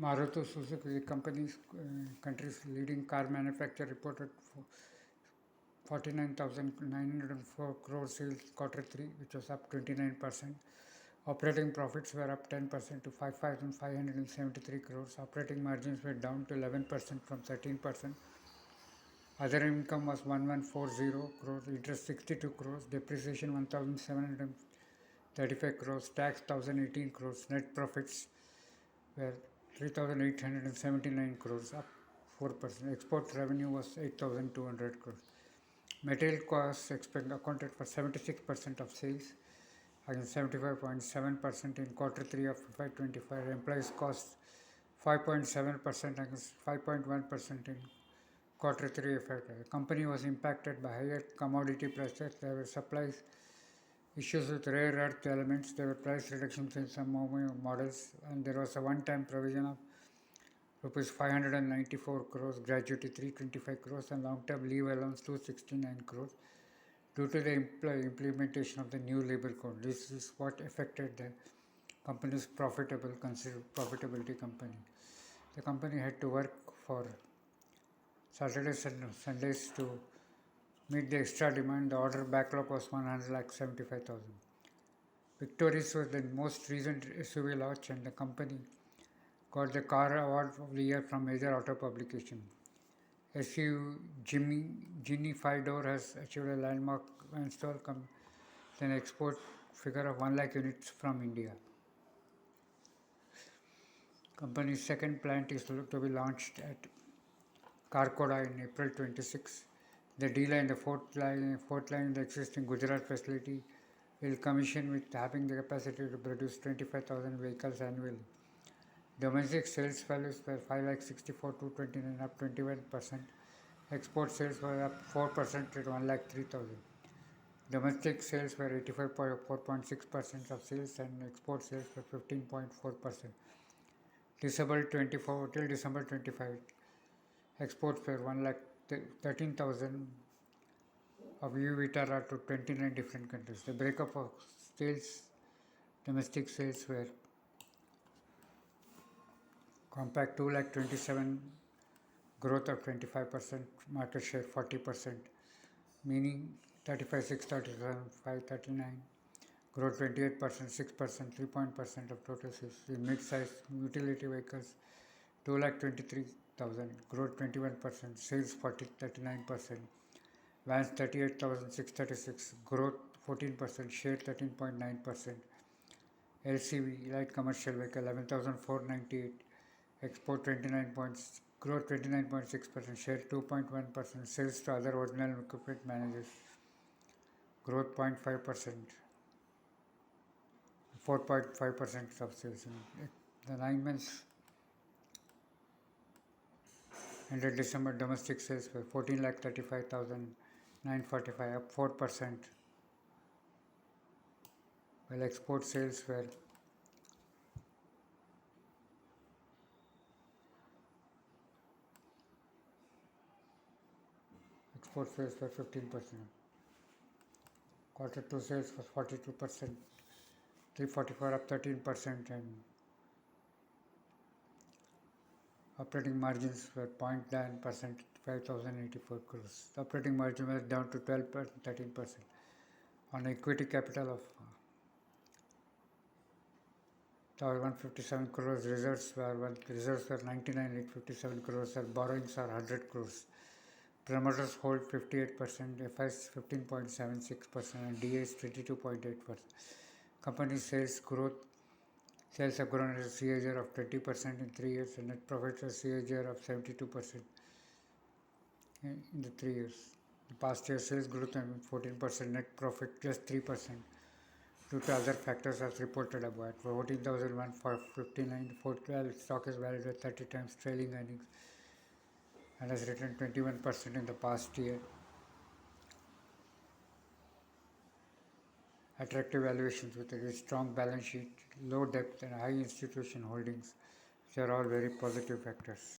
Maruti Suzuki, the country's leading car manufacturer, reported 49,904 crore sales Q3, which was up 29%. Operating profits were up 10% to 5,573 crores. Operating margins were down to 11% from 13%. Other income was 1140 crores, interest 62 crores, depreciation 1,735 crores, tax 1,018 crores. Net profits were 3,879 crores, up 4%. Export revenue was 8,200 crores. Material costs accounted for 76% of sales against 75.7% in Q3 of FY25. Employees cost 5.7% against 5.1% in Q3 effect. The company was impacted by higher commodity prices. There were supply issues with rare earth elements. There were price reductions in some models, and there was a one-time provision of rupees 594 crores, gratuity 325 crores, and long-term leave allowance 269 crores due to the implementation of the new labor code. This is what affected the company's profitability company. The company had to work for Saturdays and Sundays to meet the extra demand. The order backlog was 175,000. Victoris was the most recent SUV launch, and the company got the car award of the year from major auto publication. SUV Genie 5-door has achieved a landmark milestone, an export figure of 1 lakh units from India. Company's second plant is to be launched at Kharkhoda in April 26. The dealer in the fourth line in the existing Gujarat facility will commission with having the capacity to produce 25,000 vehicles annually. Domestic sales values were 5,64,229, up 21%. Export sales were up 4% at 1,03,000. Domestic sales were 85.4% of sales and export sales were 15.4%. December 24 till December 25, exports were 1,13,000 of EU Vitara to 29 different countries. The breakup of sales, domestic sales were compact 2,27,000, growth of 25%, market share 40%, meaning 35,6, 37,5, 39, growth 28%, 6%, 3% of total sales. The mid-size utility vehicles 2,23,000, growth 21%, sales 39%. Vans 38,636, growth 14%, share 13.9%. LCV, light commercial vehicle 11,498, export 29 points, growth 29.6%, share 2.1%, sales to other original equipment managers, growth 0.5%, 4.5% of sales. The 9 months ended December, domestic sales were 14,35,945, up 4%, while export sales were export sales were 15%. Q2 sales was 42%, 344 up 13%, and operating margins were 0.9%, 5,084 crores. The operating margin was down to 12%, 13%. On equity capital of 1,157 crores, reserves were 99,857 crores, and borrowings are 100 crores. Promoters hold 58%, FIs 15.76%, and DAs 22.8%. Company sales have grown at a CAGR of 20% in 3 years, and net profits a CAGR of 72% in the 3 years. The past year sales growth 14%, net profit just 3%. Due to other factors as reported above. For 14,159, stock is valued at 30 times trailing earnings and has returned 21% in the past year. Attractive valuations with a strong balance sheet, low debt, and high institution holdings, which are all very positive factors.